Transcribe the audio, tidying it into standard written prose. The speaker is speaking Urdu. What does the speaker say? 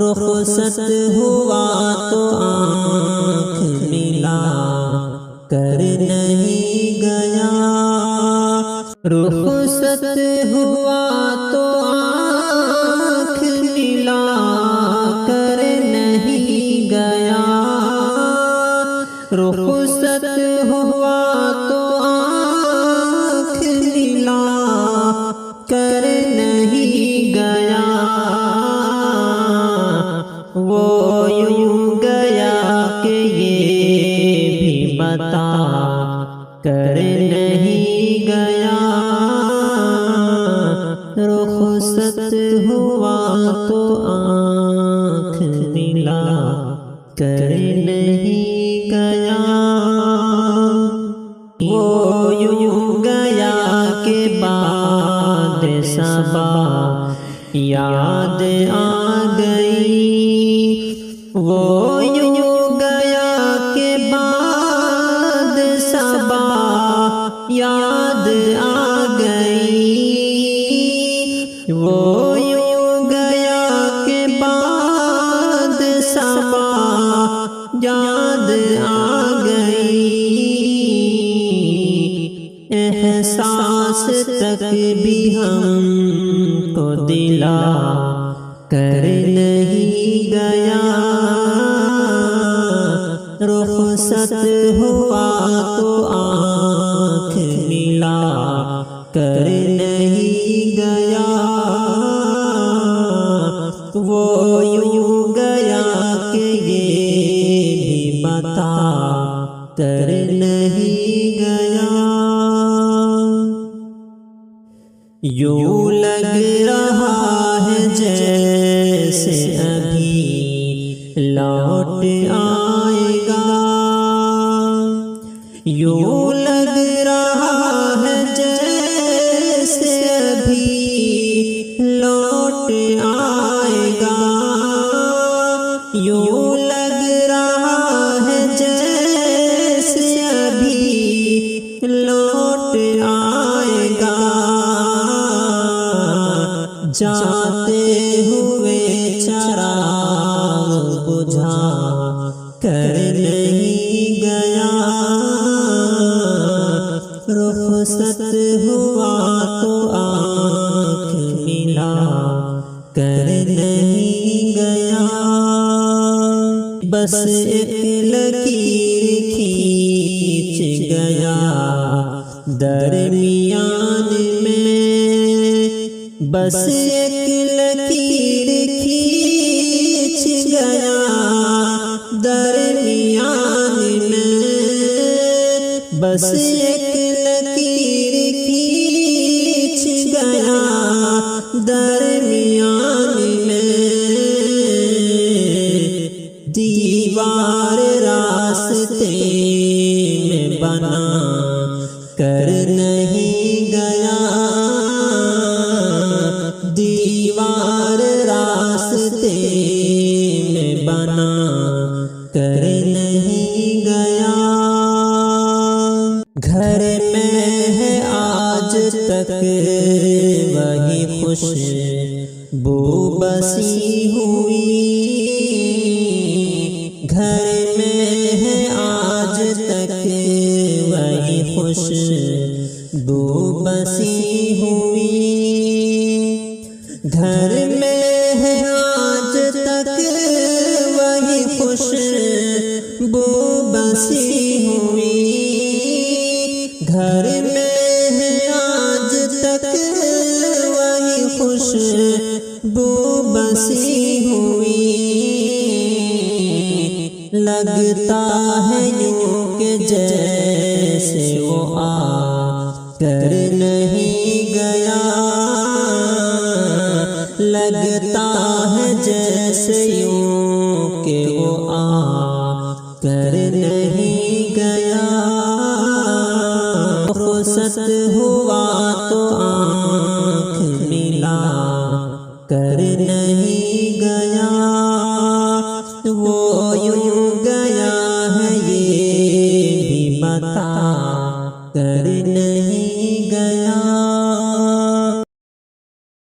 رخصت ہوا تو آنکھ ملا کر نہیں گیا، رخصت ہوا تو آنکھ ملا کر نہیں گیا، رخصت ہوا تو آنکھ ملا کر نہیں گیا، وہ یوں گیا کہ یہ بھی بتا کر نہیں گیا، رخصت ہوا تو آنکھ ملا کر نہیں گیا، وہ یوں گیا کہ بعد صبا یاد آ گئی، وہ یوں گیا کہ بعد صبا یاد آ گئی، وہ یوں گیا کہ بعد صبا یاد آ گئی، احساس تک بھی ہم کو دلا کر نہیں گیا، رخصت ہوا تو آنکھ ملا کر نہیں گیا، وہ یوں گیا کہ یہ بھی بتا کر نہیں گیا، یوں لگ رہا ہے جیسے ابھی لوٹ آئے گا، یوں لگ رہا ہے جیسے ابھی لوٹ آئے گا، یوں لگ رہا ہے جیسے ابھی لوٹ آئے گا، جاتے ہوئے چراغ بجھا کر نہیں گیا، رخصت ہوا تو آنکھ ملا کر نہیں گیا، بس ایک لکیر کھینچ گیا درمیان میں، بس ایک لکیر کھینچ گیا درمیان میں، بس ایک لکیر کھینچ گیا درمیان میں، دیوار راستے میں بنا کر نہیں گیا، دیوار راستے میں بنا کر نہیں گیا، گھر میں ہے آج تک وہی خوشبو بسی ہوئی، گھر میں ہے آج تک وہی خوشبو بسی ہوئی، گھر میں ہے آج تک وہی خوشبو بسی ہوئی، گھر میں ہے آج تک وہی خوشبو بسی ہوئی، لگتا ہے یوں کہ جیسے وہ آ کر نہیں گیا، لگتا ہے جیسے یوں کہ وہ آ کر نہیں گیا، رخصت ہوا تو آنکھ ملا کر نہیں گیا، وہ یوں گیا ہے یہ بھی بتا کر نہیں گیا۔